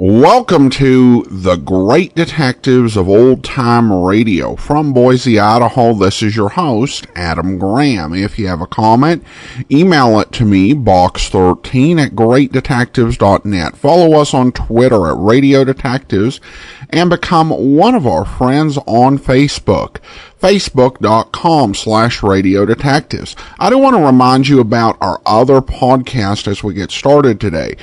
Welcome to the Great Detectives of Old Time Radio. From Boise, Idaho, this is your host, Adam Graham. If you have a comment, email it to me, box13@greatdetectives.net. Follow us on Twitter at Radio Detectives and become one of our friends on Facebook. Facebook.com/Radio Detectives. I do want to remind you about our other podcast as we get started today.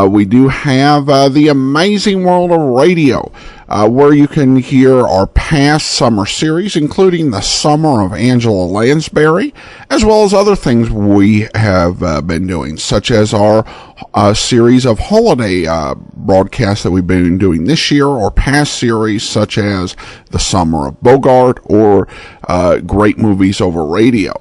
We do have The Amazing World of Radio, where you can hear our past summer series, including the Summer of Angela Lansbury, as well as other things we have been doing, such as our series of holiday broadcasts that we've been doing this year, or past series such as The Summer of Bogart or Great Movies Over Radio.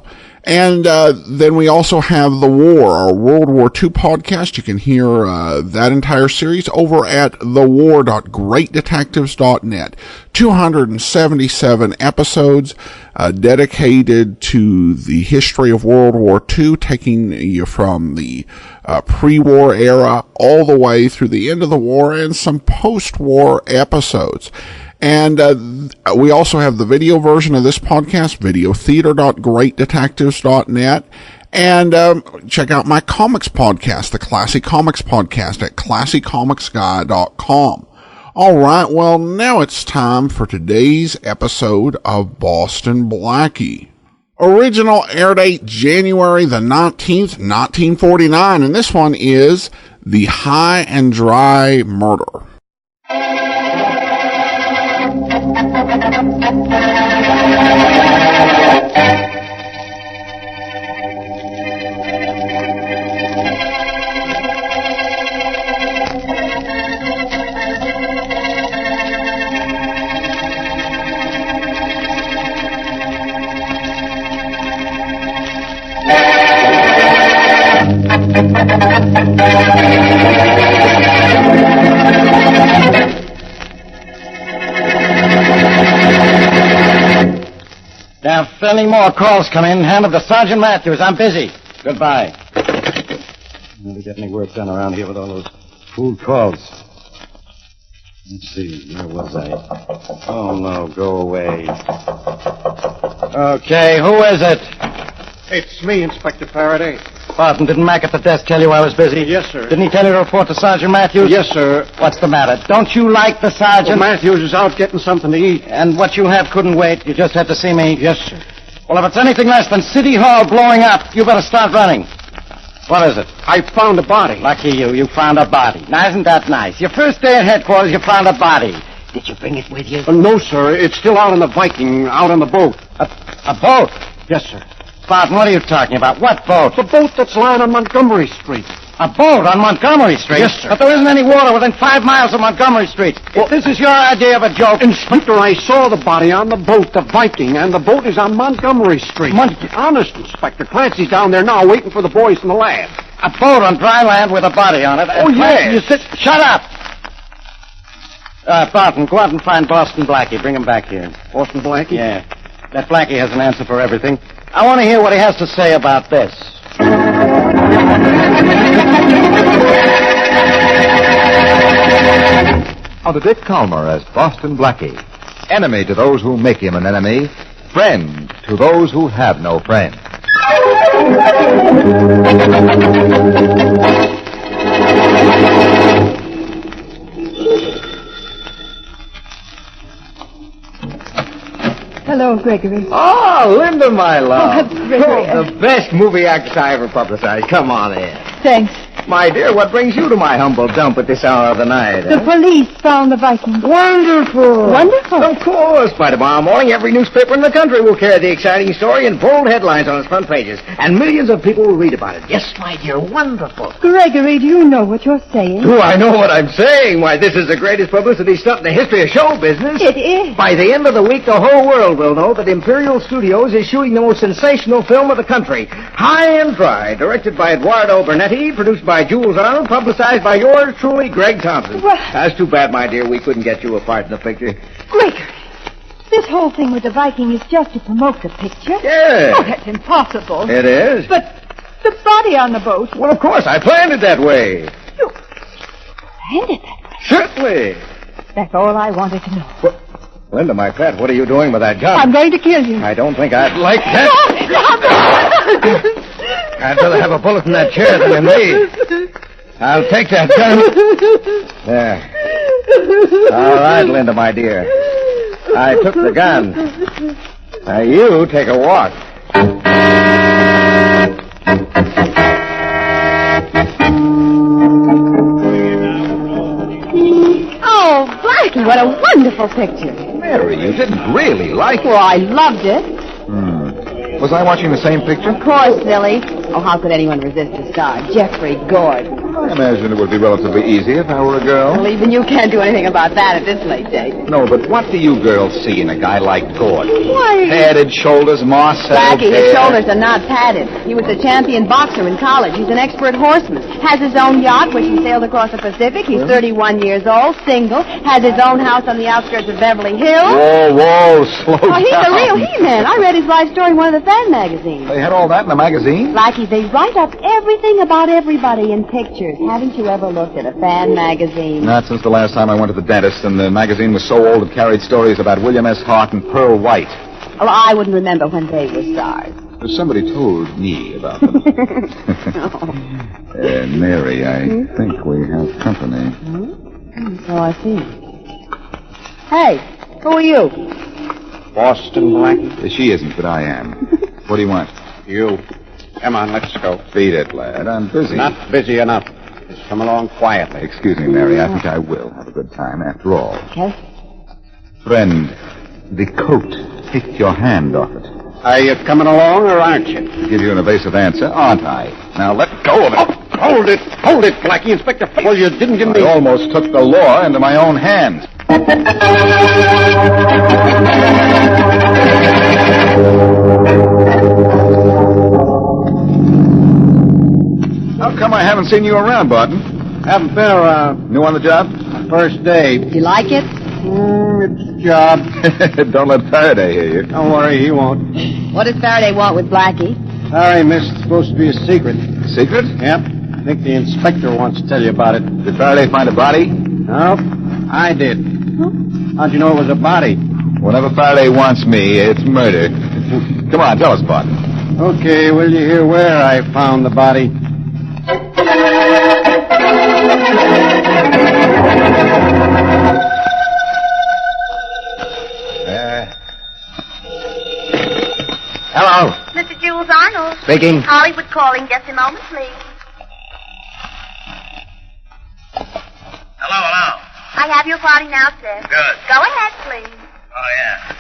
And then we also have The War, our World War II podcast. You can hear that entire series over at thewar.greatdetectives.net. 277 episodes dedicated to the history of World War II, taking you from the pre-war era all the way through the end of the war, and some post-war episodes. And we also have the video version of this podcast, videotheater.greatdetectives.net. And check out my comics podcast, the Classic Comics Podcast, at classiccomicsguy.com. All right, well, now it's time for today's episode of Boston Blackie. Original air date January the 19th, 1949, and this one is The High and Dry Murder. Now, if any more calls come in, hand them to Sergeant Matthews. I'm busy. Goodbye. Never get any work done around here with all those fool calls. Let's see, where was I? Oh, no, go away. Okay, who is it? It's me, Inspector Faraday. Barton, didn't Mac at the desk tell you I was busy? Yes, sir. Didn't he tell you to report to Sergeant Matthews? Yes, sir. What's the matter? Don't you like the sergeant? Well, Matthews is out getting something to eat. And what you have couldn't wait? You just had to see me? Yes, sir. Well, if it's anything less than City Hall blowing up, you better start running. What is it? I found a body. Lucky you. You found a body. Now, isn't that nice? Your first day at headquarters, you found a body. Did you bring it with you? No, sir. It's still out on the Viking, out on the boat. A boat? Yes, sir. Barton, what are you talking about? What boat? The boat that's lying on Montgomery Street. A boat on Montgomery Street? Yes, sir. But there isn't any water within 5 miles of Montgomery Street. Well, if this is your idea of a joke... Inspector, I saw the body on the boat, the Viking, and the boat is on Montgomery Street. Honest, Inspector. Clancy's down there now waiting for the boys in the lab. A boat on dry land with a body on it. Oh, yes. You sit... Shut up! Barton, go out and find Boston Blackie. Bring him back here. Boston Blackie? Yeah. That Blackie has an answer for everything. I want to hear what he has to say about this. Under Dick Calmer as Boston Blackie. Enemy to those who make him an enemy. Friend to those who have no friend. Hello, Gregory. Oh, Linda, my love. Oh, Gregory. The best movie actress I ever publicized. Come on in. Thanks. My dear, what brings you to my humble dump at this hour of the night? The police found the Viking. Wonderful. Wonderful. Of course. By tomorrow morning, every newspaper in the country will carry the exciting story in bold headlines on its front pages. And millions of people will read about it. Yes, my dear, wonderful. Gregory, do you know what you're saying? Do I know what I'm saying? Why, this is the greatest publicity stunt in the history of show business. It is. By the end of the week, the whole world will know that Imperial Studios is shooting the most sensational film of the country. High and Dry, directed by Eduardo Bernetti, produced by by Jules and unpublicized by yours truly, Greg Thompson. What? That's too bad, my dear. We couldn't get you a part in the picture. Gregory, this whole thing with the Viking is just to promote the picture. Yeah. Oh, that's impossible. It is. But the body on the boat. Well, of course, I planned it that way. You planned it that way. Certainly. That's all I wanted to know. Well, Linda, my pet, what are you doing with that gun? I'm going to kill you. I don't think I'd like that. I'd rather have a bullet in that chair than in me. I'll take that gun. There. All right, Linda, my dear. I took the gun. Now you take a walk. Oh, Blackie, what a wonderful picture. Mary, you didn't really like it. Well, I loved it. Was I watching the same picture? Of course, silly. Oh, how could anyone resist the star? Jeffrey Gord. I imagine it would be relatively easy if I were a girl. Well, even you can't do anything about that at this late date. No, but what do you girls see in a guy like Gord? Why? Padded shoulders, moss-settled Blackie, his hair. shoulders are not padded. He was a champion boxer in college. He's an expert horseman. Has his own yacht, which he sailed across the Pacific. He's 31 years old, single. Has his own house on the outskirts of Beverly Hills. Whoa, slow Oh, he's down. a real he-man. I read his life story in one of the fan magazines. They had all that in the magazine? Blackie, they write up everything about everybody in pictures. Haven't you ever looked at a fan magazine? Not since the last time I went to the dentist, and the magazine was so old it carried stories about William S. Hart and Pearl White. Well, I wouldn't remember when they were stars. Somebody told me about them. Mary, I think we have company. Oh, I see. Hey, who are you? Boston, Blackie? She isn't, but I am. What do you want? You. Come on, let's go. Beat it, lad. I'm busy. Not busy enough. Just come along quietly. Excuse me, Mary. I think I will have a good time after all. Okay. Friend, the coat. Take your hand off it. Are you coming along or aren't you? Give you an evasive answer, aren't I? Now let go of it. Hold it, Blackie. Inspector. Well, you didn't give me... I almost took the law into my own hands. How come I haven't seen you around, Barton? Haven't been around. New on the job? First day. Do you like it? It's a job. Don't let Faraday hear you. Don't worry, he won't. What does Faraday want with Blackie? Sorry, miss. It's supposed to be a secret. Secret? Yep. I think the inspector wants to tell you about it. Did Faraday find a body? No, I did. How'd you know it was a body? Whenever Faraday wants me, it's murder. Come on, tell us, Barton. Okay, will you hear where I found the body? Hello. Mr. Jules Arnold. Speaking. Hollywood calling. Just a moment, please. Hello. I have your party now, sir. Good. Go ahead, please. Oh, yeah.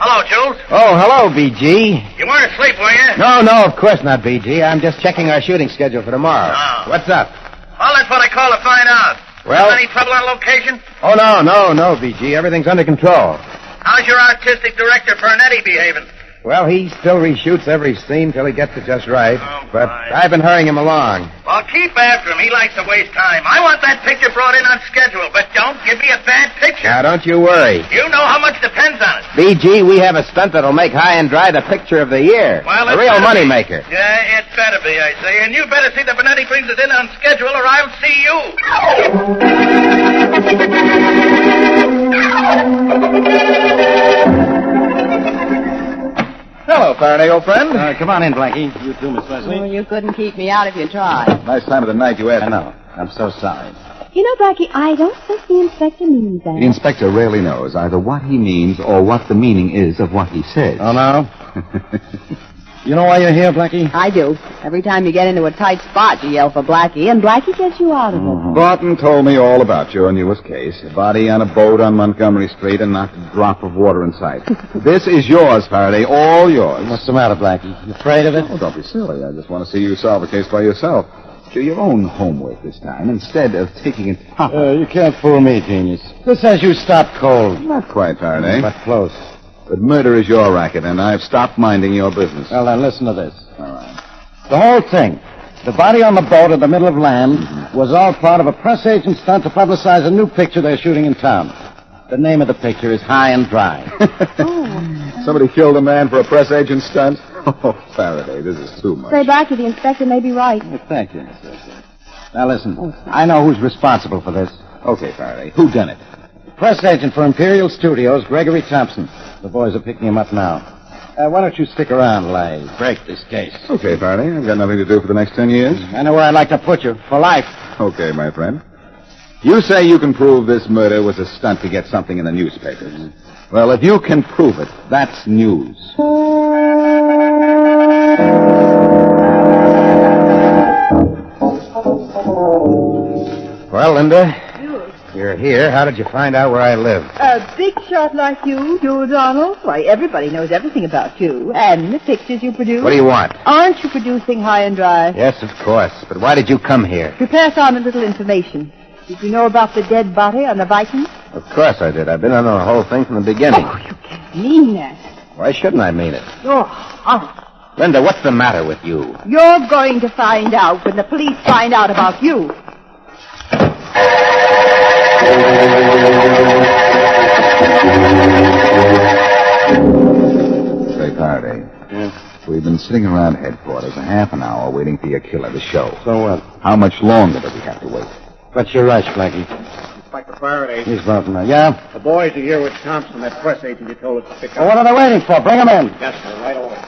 Hello, Jules. Oh, hello, BG. You weren't asleep, were you? No, of course not, BG. I'm just checking our shooting schedule for tomorrow. Oh. What's up? Well, that's what I called to find out. Well- Any trouble on location? Oh, no, BG. Everything's under control. How's your artistic director, Bernetti, behaving? Well, he still reshoots every scene till he gets it just right. Oh, but my. I've been hurrying him along. Well, keep after him. He likes to waste time. I want that picture brought in on schedule, but don't give me a bad picture. Now, don't you worry. You know how much depends on it. BG, we have a stunt that'll make High and Dry the picture of the year. Well, a it real better money be. maker. Yeah, it better be, I say. And you better see that Bernetti brings us in on schedule, or I'll see you. Hello, Faraday, old friend. Come on in, Blackie. You too, Miss Leslie. Well, you couldn't keep me out if you tried. Nice time of the night you asked. I know. I'm so sorry. You know, Blackie, I don't think the inspector means that. The inspector rarely knows either what he means or what the meaning is of what he says. Oh, no? You know why you're here, Blackie? I do. Every time you get into a tight spot, you yell for Blackie, and Blackie gets you out of it. Barton told me all about your newest case. A body on a boat on Montgomery Street and not a drop of water in sight. This is yours, Faraday, all yours. What's the matter, Blackie? You afraid of it? Oh, don't be silly. I just want to see you solve a case by yourself. Do your own homework this time instead of taking it proper. You can't fool me, genius. This says you stopped cold. Not quite, Faraday. But close. But murder is your racket, and I've stopped minding your business. Well, then listen to this. All right. The whole thing. The body on the boat in the middle of land was all part of a press agent stunt to publicize a new picture they're shooting in town. The name of the picture is High and Dry. Somebody killed a man for a press agent stunt? Oh, Faraday, this is too much. Say, Blackie, the inspector may be right. Thank you, Miss Wilson. Now, listen. I know who's responsible for this. Okay, Faraday, who done it? Press agent for Imperial Studios, Gregory Thompson. The boys are picking him up now. Why don't you stick around while I break this case? Okay, Faraday, I've got nothing to do for the next 10 years. I know where I'd like to put you. For life. Okay, my friend. You say you can prove this murder was a stunt to get something in the newspapers. Well, if you can prove it, that's news. Well, Linda, you're here. How did you find out where I live? A big shot like you, Jules Arnold? Why, everybody knows everything about you. And the pictures you produce. What do you want? Aren't you producing High and Dry? Yes, of course. But why did you come here? To pass on a little information. Did you know about the dead body on the Viking? Of course I did. I've been on the whole thing from the beginning. Oh, you can't mean that. Why shouldn't I mean it? You're horrible. Linda, what's the matter with you? You're going to find out when the police find out about you. Say, Faraday. Yeah. We've been sitting around headquarters a half an hour waiting for your killer to show. So what? How much longer do we have to wait? But you're right, Blackie. Inspector Faraday. He's voting now. Yeah? The boys are here with Thompson, that press agent you told us to pick Well, up. what are they waiting for? Bring him in. Yes, sir, right away.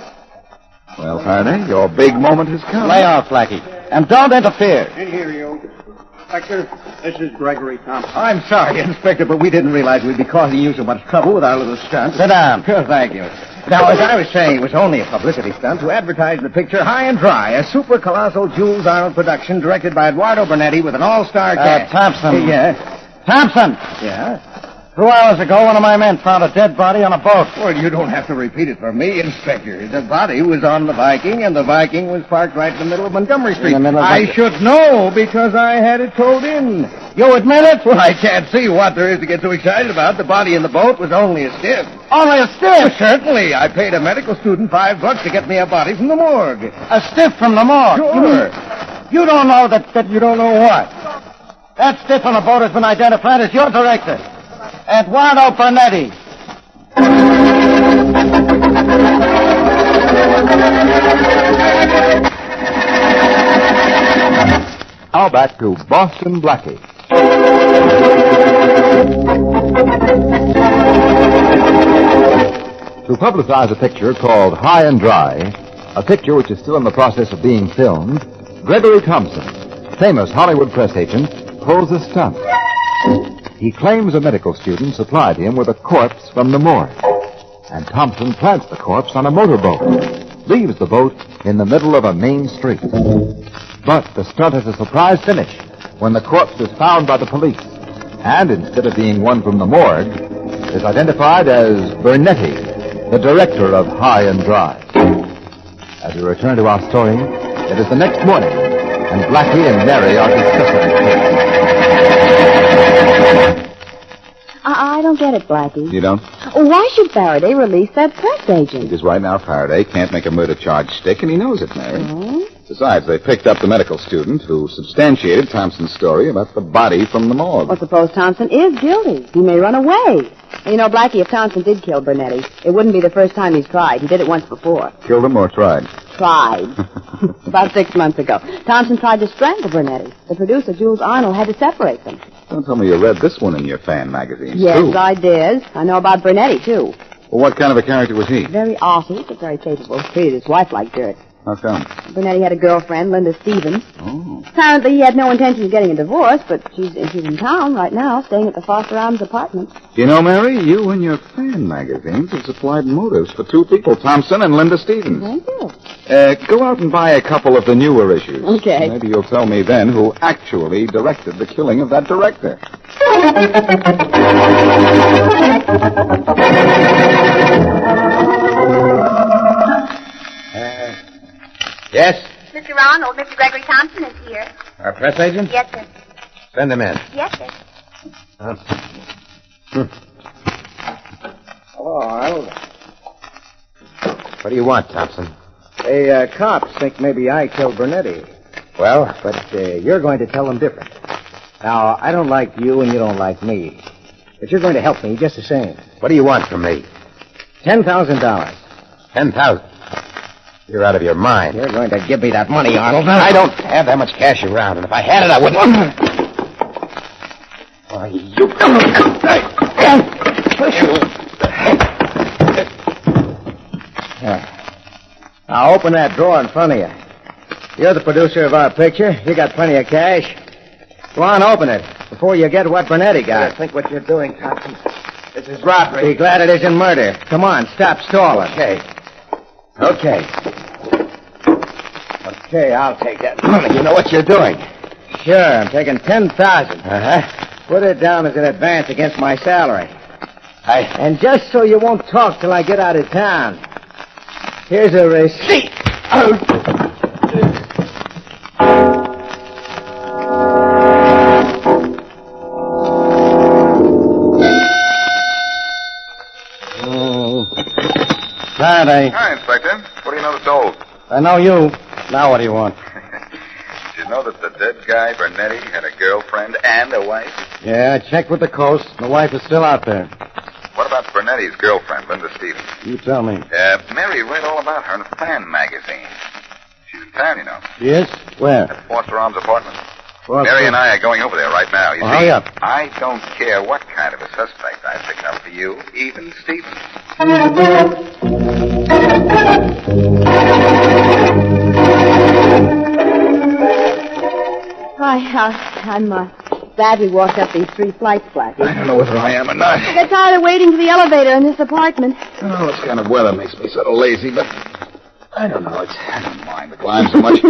Well, Faraday, your big moment has come. Lay off, Blackie. And don't interfere. In here, you. Inspector, this is Gregory Thompson. I'm sorry, Inspector, but we didn't realize we'd be causing you so much trouble with our little stunt. Sit down. Thank you. Now, as I was saying, it was only a publicity stunt to advertise the picture High and Dry, a super colossal Jules Arnold production directed by Eduardo Bernetti with an all-star cast. Thompson. Yeah? Thompson! Yeah? 2 hours ago, one of my men found a dead body on a boat. Well, you don't have to repeat it for me, Inspector. The body was on the Viking, and the Viking was parked right in the middle of Montgomery Street. In the middle of I should know because I had it towed in. You admit it? Well, I can't see what there is to get so excited about. The body in the boat was only a stiff. Only a stiff. Well, certainly. I paid a medical student $5 to get me a body from the morgue. A stiff from the morgue. Sure. You don't know that you don't know what? That stiff on the boat has been identified as your director, Eduardo Bernetti. Now back to Boston Blackie. To publicize a picture called High and Dry, a picture which is still in the process of being filmed, Gregory Thompson, famous Hollywood press agent, pulls a stunt. He claims a medical student supplied him with a corpse from the morgue. And Thompson plants the corpse on a motorboat, leaves the boat in the middle of a main street. But the stunt has a surprise finish when the corpse is found by the police. And instead of being one from the morgue, is identified as Bernetti, the director of High and Dry. As we return to our story, it is the next morning, and Blackie and Mary are discussing the case. I don't get it, Blackie. You don't? Why should Faraday release that press agent? Because right now Faraday can't make a murder charge stick, and he knows it, Mary. Hmm? Besides, they picked up the medical student who substantiated Thompson's story about the body from the morgue. Well, suppose Thompson is guilty. He may run away. You know, Blackie, if Thompson did kill Bernetti, it wouldn't be the first time he's tried. He did it once before. Killed him or tried? Tried. About 6 months ago. Thompson tried to strangle Bernetti. The producer, Jules Arnold, had to separate them. Don't tell me you read this one in your fan magazines, Yes, too. I did. I know about Bernetti, too. Well, what kind of a character was he? Very arty, but very capable. Treated his wife like dirt. How come? Bernetti had a girlfriend, Linda Stevens. Oh. Apparently, he had no intention of getting a divorce, but she's in town right now, staying at the Foster Arms apartment. You know, Mary, you and your fan magazines have supplied motives for two people, Thompson and Linda Stevens. Thank you. Go out and buy a couple of the newer issues. Okay. Maybe you'll tell me then who actually directed the killing of that director. Yes? Mr. Arnold, Mr. Gregory Thompson is here. Our press agent? Yes, sir. Send him in. Yes, sir. Hello, Arnold. What do you want, Thompson? The cops think maybe I killed Bernetti. Well, but you're going to tell them different. Now, I don't like you and you don't like me. But you're going to help me just the same. What do you want from me? $10,000. $10,000. You're out of your mind. You're going to give me that money, Arnold. I don't have that much cash around, and if I had it, I wouldn't. Why, you... Now, open that drawer in front of you. You're the producer of our picture. You got plenty of cash. Go on, open it before you get what Bernetti got. I think what you're doing, Thompson. This is robbery. Be glad it isn't murder. Come on, stop stalling. Okay, I'll take that money. You know what you're doing. Sure, I'm taking $10,000. Uh-huh. Put it down as an advance against my salary. And just so you won't talk till I get out of town, here's a receipt. Faraday. Hi, Inspector. What do you know that's old? I know you. Now what do you want? Did you know that the dead guy, Bernetti, had a girlfriend and a wife? Yeah, I checked with the coast. The wife is still out there. What about Bernetti's girlfriend, Linda Stevens? You tell me. Mary read all about her in a fan magazine. She's in town, you know. She is? Where? At Foster Arms apartment. Foster. Mary and I are going over there right now. You see, hurry up. I don't care what kind of a suspect I pick up for you, even Stevens. I'm glad we walked up these 3 flights, Blackie. I don't know whether I am or not. I got tired of waiting for the elevator in this apartment. Oh, this kind of weather makes me sort of lazy, but I don't know. I don't mind the climb so much.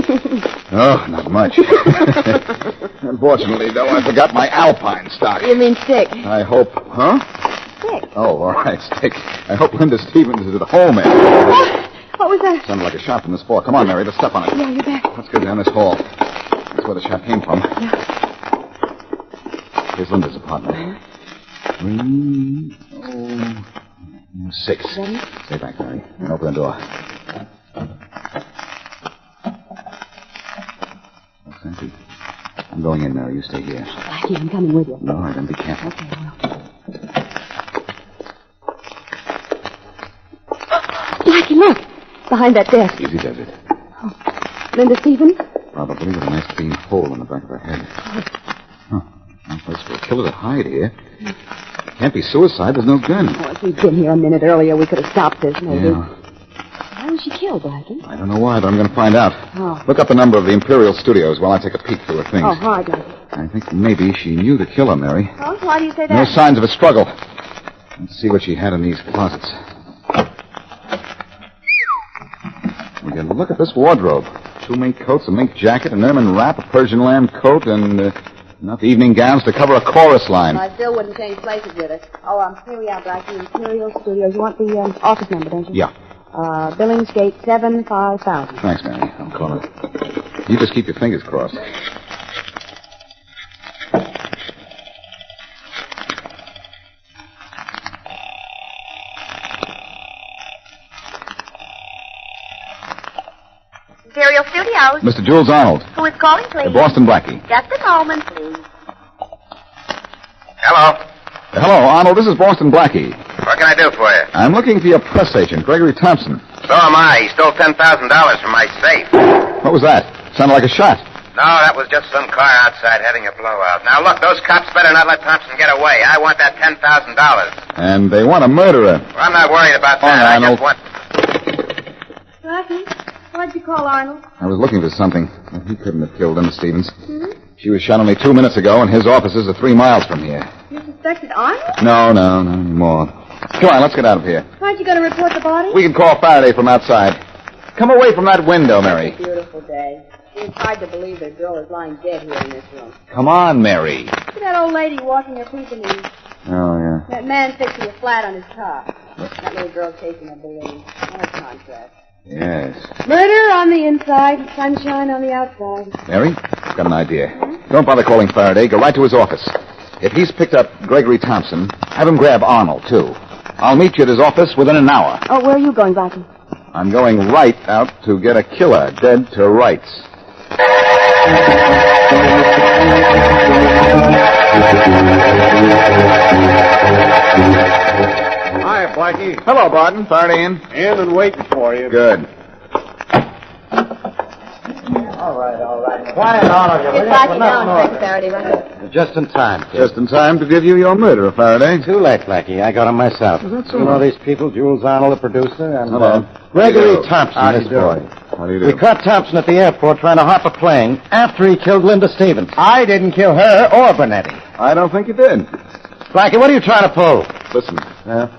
Oh, not much. Unfortunately, though, I forgot my Alpine stock. You mean stick? I hope... Huh? Stick. Oh, all right, stick. I hope Linda Stevens is at home, man. What was that? Sounded like a shot from this floor. Come on, Mary, let's step on it. Yeah, you bet. Let's go down this hall. That's where the shot came from. Yeah. Here's Linda's apartment. 306. Ready? Stay back, Mary, and open the door. That's empty. I'm going in, Mary. You stay here. Blackie, I'm coming with you. All right, then be careful. Okay, well. Blackie, look. Behind that desk. Easy does it. Oh. Linda Stevens? Probably with a nice clean hole in the back of her head. Huh. No place for a killer to hide here. Can't be suicide. There's no gun. Oh, if we'd been here a minute earlier, we could have stopped this, maybe. Yeah. Why was she killed, Blackie? I don't know why, but I'm going to find out. Oh. Look up the number of the Imperial Studios while I take a peek through her things. Oh, hard, Blackie. I think maybe she knew the killer, Mary. Oh, why do you say that? No signs of a struggle. Let's see what she had in these closets. We can look at this wardrobe. 2 mink coats, a mink jacket, an ermine wrap, a Persian lamb coat, and enough evening gowns to cover a chorus line. I still wouldn't change places with us. Oh, here we are, Blackie. Imperial Studios. You want the office number, don't you? Yeah. Billingsgate 75000. Thanks, Mary. I'll call it. You just keep your fingers crossed. Imperial Studios. Mr. Jules Arnold. Who is calling, please? Boston Blackie. Just a moment, please. Hello. Hello, Arnold. This is Boston Blackie. What can I do for you? I'm looking for your press agent, Gregory Thompson. So am I. He stole $10,000 from my safe. What was that? Sounded like a shot. No, that was just some car outside having a blowout. Now, look, those cops better not let Thompson get away. I want that $10,000. And they want a murderer. Well, I'm not worried about that. I Arnold. just want... Blackie, why'd you call Arnold? I was looking for something. Well, he couldn't have killed Linda Stevens. She was shot only 2 minutes ago, and his offices are 3 miles from here. You suspected Arnold? No, not anymore. Come on, let's get out of here. Aren't you going to report the body? We can call Faraday from outside. Come away from that window, Mary. It's a beautiful day. It's hard to believe that girl is lying dead here in this room. Come on, Mary. Look at that old lady walking her pekingese. Oh, yeah. That man fixing a flat on his car. That little girl chasing a balloon. What a contrast. Yes. Murder on the inside, sunshine on the outside. Mary, I've got an idea. Don't bother calling Faraday. Go right to his office. If he's picked up Gregory Thompson, have him grab Arnold, too. I'll meet you at his office within an hour. Oh, where are you going, Blackie? I'm going right out to get a killer dead to rights. Hi, Blackie. Hello, Barton. Faraday in? In and waiting for you. Good. All right. Quiet, all of you. Get Blackie down, Inspector Faraday, right? Just in time, kid. Just in time to give you your murder, Faraday. Too late, Blackie. I got him myself. That's You know these people, Jules Arnold, the producer, and Hello. Gregory How do you do? Thompson, How do this you do? boy. How do you do? We caught Thompson at the airport trying to hop a plane after he killed Linda Stevens. I didn't kill her or Bernetti. I don't think you did. Blackie, what are you trying to pull? Listen,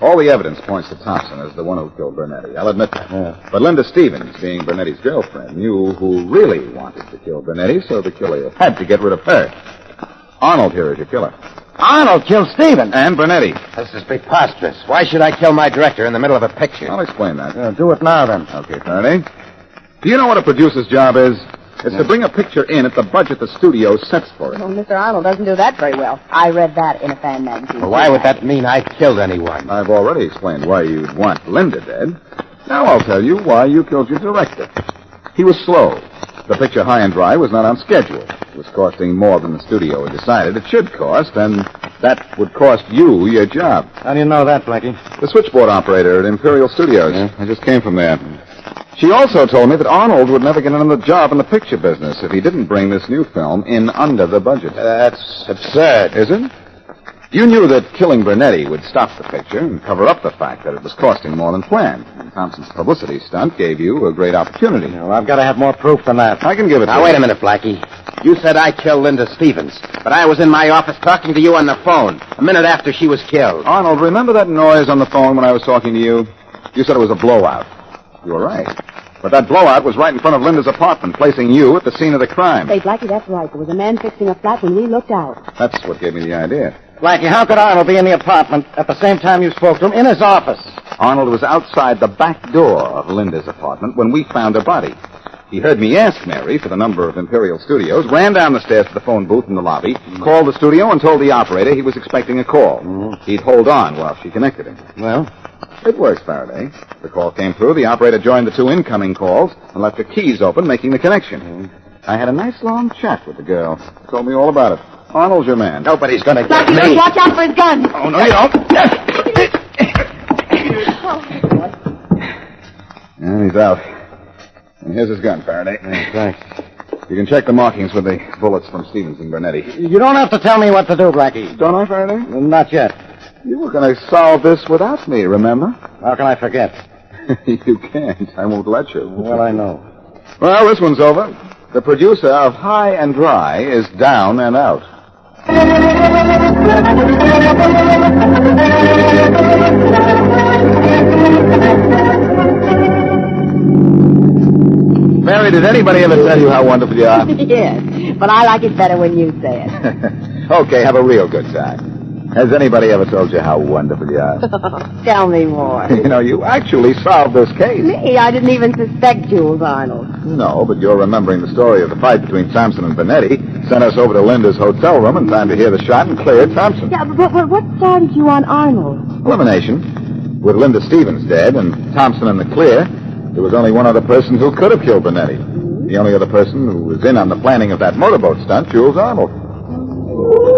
all the evidence points to Thompson as the one who killed Bernetti. I'll admit that. But Linda Stevens, being Bernetti's girlfriend, knew who really wanted to kill Bernetti, so the killer had to get rid of her. Arnold here is your killer. Arnold killed Stevens. And Bernetti. This is preposterous. Why should I kill my director in the middle of a picture? I'll explain that. Do it now, then. Okay, Faraday. Do you know what a producer's job is? It's to bring a picture in at the budget the studio sets for it. Well, Mr. Arnold doesn't do that very well. I read that in a fan magazine. Well, why would that mean I killed anyone? I've already explained why you'd want Linda dead. Now I'll tell you why you killed your director. He was slow. The picture High and Dry was not on schedule. It was costing more than the studio had decided it should cost, and that would cost you your job. How do you know that, Blackie? The switchboard operator at Imperial Studios. I just came from there. She also told me that Arnold would never get another job in the picture business if he didn't bring this new film in under the budget. That's absurd. Is it? You knew that killing Bernetti would stop the picture and cover up the fact that it was costing more than planned. And Thompson's publicity stunt gave you a great opportunity. Well, I've got to have more proof than that. I can give it to you. Now, wait a minute, Blackie. You said I killed Linda Stevens, but I was in my office talking to you on the phone a minute after she was killed. Arnold, remember that noise on the phone when I was talking to you? You said it was a blowout. You were right. But that blowout was right in front of Linda's apartment, placing you at the scene of the crime. Say, Blackie, that's right. There was a man fixing a flat when we looked out. That's what gave me the idea. Blackie, how could Arnold be in the apartment at the same time you spoke to him in his office? Arnold was outside the back door of Linda's apartment when we found her body. He heard me ask Mary for the number of Imperial Studios, ran down the stairs to the phone booth in the lobby, called the studio, and told the operator he was expecting a call. He'd hold on while she connected him. Well? It works, Faraday. The call came through, the operator joined the two incoming calls, and left the keys open, making the connection. I had a nice long chat with the girl. Told me all about it. Arnold's your man. Nobody's going to get Blackie, me. just watch out for his gun. Oh, no, you don't. Yeah, he's out. And here's his gun, Faraday. Thanks. You can check the markings with the bullets from Stevens and Bernetti. You don't have to tell me what to do, Blackie. Don't I, Faraday? Not yet. You were going to solve this without me, remember? How can I forget? You can't. I won't let you. Well, I know. Well, this one's over. The producer of High and Dry is down and out. Mary, did anybody ever tell you how wonderful you are? Yes, but I like it better when you say it. Okay, have a real good time. Has anybody ever told you how wonderful you are? Tell me more. You know, you actually solved this case. Me? I didn't even suspect Jules Arnold. No, but you're remembering the story of the fight between Thompson and Bernetti. Sent us over to Linda's hotel room in time to hear the shot and clear Thompson. Yeah, but what started you on Arnold? Elimination. With Linda Stevens dead and Thompson in the clear, there was only one other person who could have killed Bernetti. The only other person who was in on the planning of that motorboat stunt, Jules Arnold.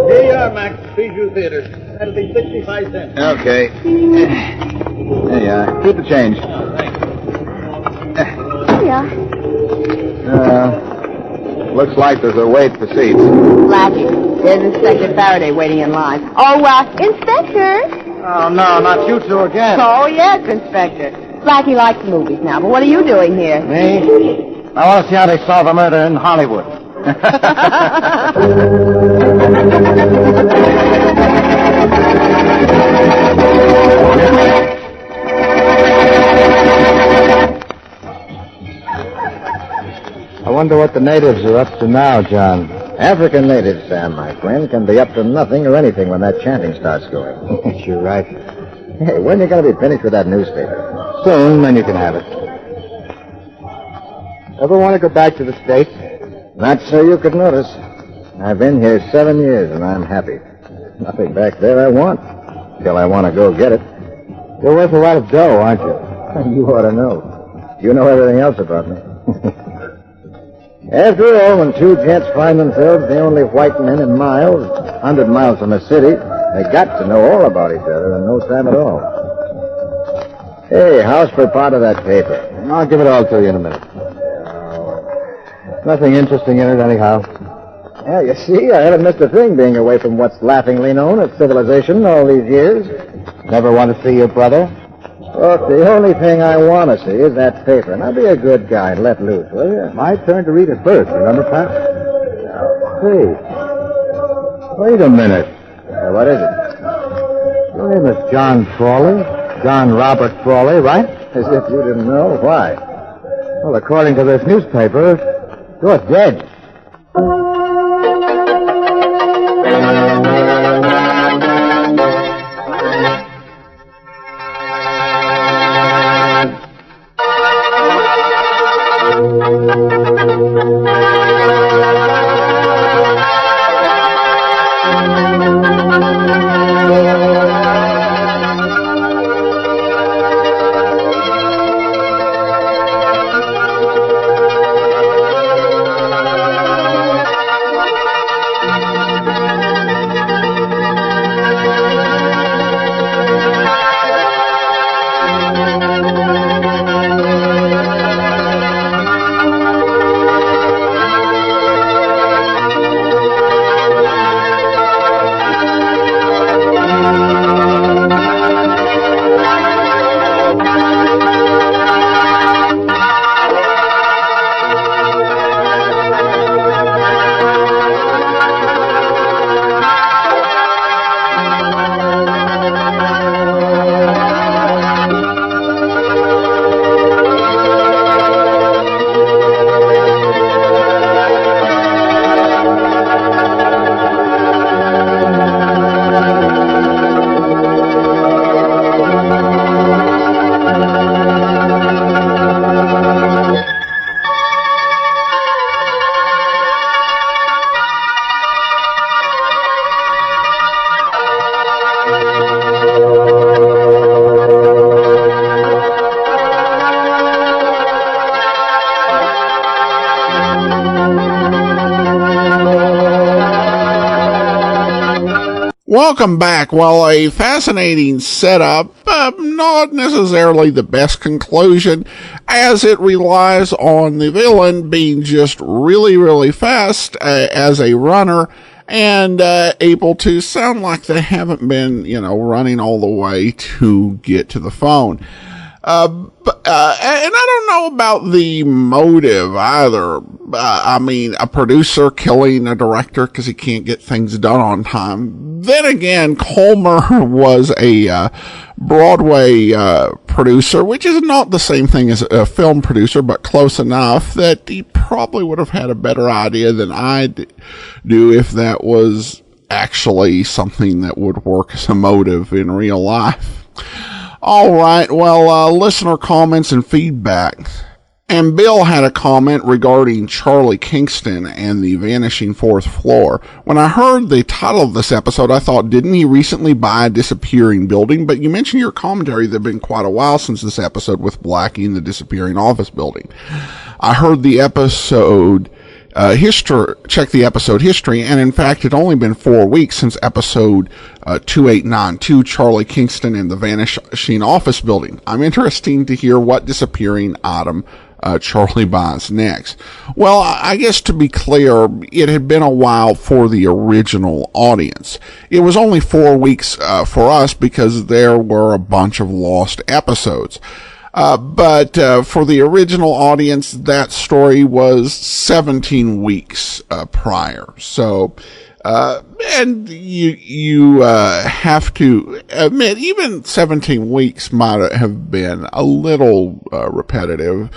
Here you are, Max. Bijou Theater. That'll be 65 cents. Okay. There you are. Keep the change. Yeah. Looks like there's a wait for seats. Blackie, there's Inspector Faraday waiting in line. Oh, Inspector. Oh, no, not you two again. Oh, yes, Inspector. Blackie likes movies now, but what are you doing here? Me? I want to see how they solve a murder in Hollywood. I wonder what the natives are up to now, John. African natives, Sam, my friend, can be up to nothing or anything when that chanting starts going. You're right. Hey, when are you going to be finished with that newspaper? Soon, then you can have it. Ever want to go back to the States? Not so you could notice. I've been here 7 years, and I'm happy. Nothing back there I want, till I want to go get it. You're worth a lot of dough, aren't you? You ought to know. You know everything else about me. After all, when two gents find themselves the only white men in miles, 100 miles from a city, they got to know all about each other in no time at all. Hey, how's for part of that paper? I'll give it all to you in a minute. Nothing interesting in it, anyhow. Yeah, you see, I haven't missed a thing being away from what's laughingly known as civilization all these years. Never want to see your brother? Look, the only thing I want to see is that paper. Now be a good guy and let loose, will you? My turn to read it first, remember, Pat? Say, wait a minute. What is it? Your name is John Frawley? John Robert Frawley, right? As if you didn't know. Why? Well, according to this newspaper, you're dead. Welcome back. Well, a fascinating setup, not necessarily the best conclusion, as it relies on the villain being just really, really fast as a runner and able to sound like they haven't been, running all the way to get to the phone. And I don't know about the motive either. I mean, a producer killing a director because he can't get things done on time. Then again, Colmer was a Broadway producer, which is not the same thing as a film producer, but close enough that he probably would have had a better idea than I do if that was actually something that would work as a motive in real life. All right, well, listener comments and feedback. And Bill had a comment regarding Charlie Kingston and the vanishing fourth floor. When I heard the title of this episode, I thought, didn't he recently buy a disappearing building? But you mentioned in your commentary that it had been quite a while since this episode with Blackie and the disappearing office building. I heard the episode check the episode history, and in fact, it had only been 4 weeks since episode 2892, Charlie Kingston and the Vanishing Office Building. I'm interested to hear what disappearing item Charlie buys next. Well, I guess to be clear, it had been a while for the original audience. It was only 4 weeks for us because there were a bunch of lost episodes. But for the original audience, that story was 17 weeks prior. So, and you have to admit, even 17 weeks might have been a little repetitive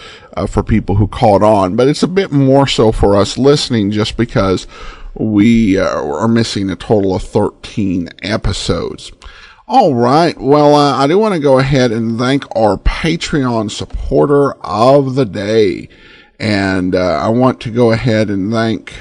for people who caught on, but it's a bit more so for us listening just because we are missing a total of 13 episodes. All right. Well, I do want to go ahead and thank our Patreon supporter of the day. And I want to go ahead and thank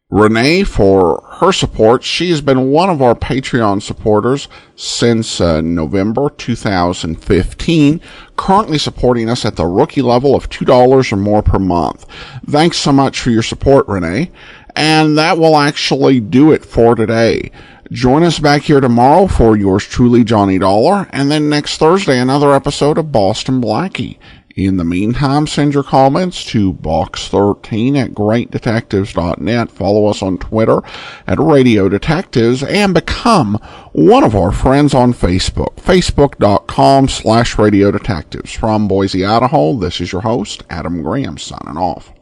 Renee for her support. She has been one of our Patreon supporters since November 2015, currently supporting us at the rookie level of $2 or more per month. Thanks so much for your support, Renee. And that will actually do it for today. Join us back here tomorrow for yours truly, Johnny Dollar, and then next Thursday, another episode of Boston Blackie. In the meantime, send your comments to box13@greatdetectives.net. Follow us on Twitter at Radio Detectives and become one of our friends on Facebook, facebook.com/Radio Detectives. From Boise, Idaho, this is your host, Adam Graham, signing off.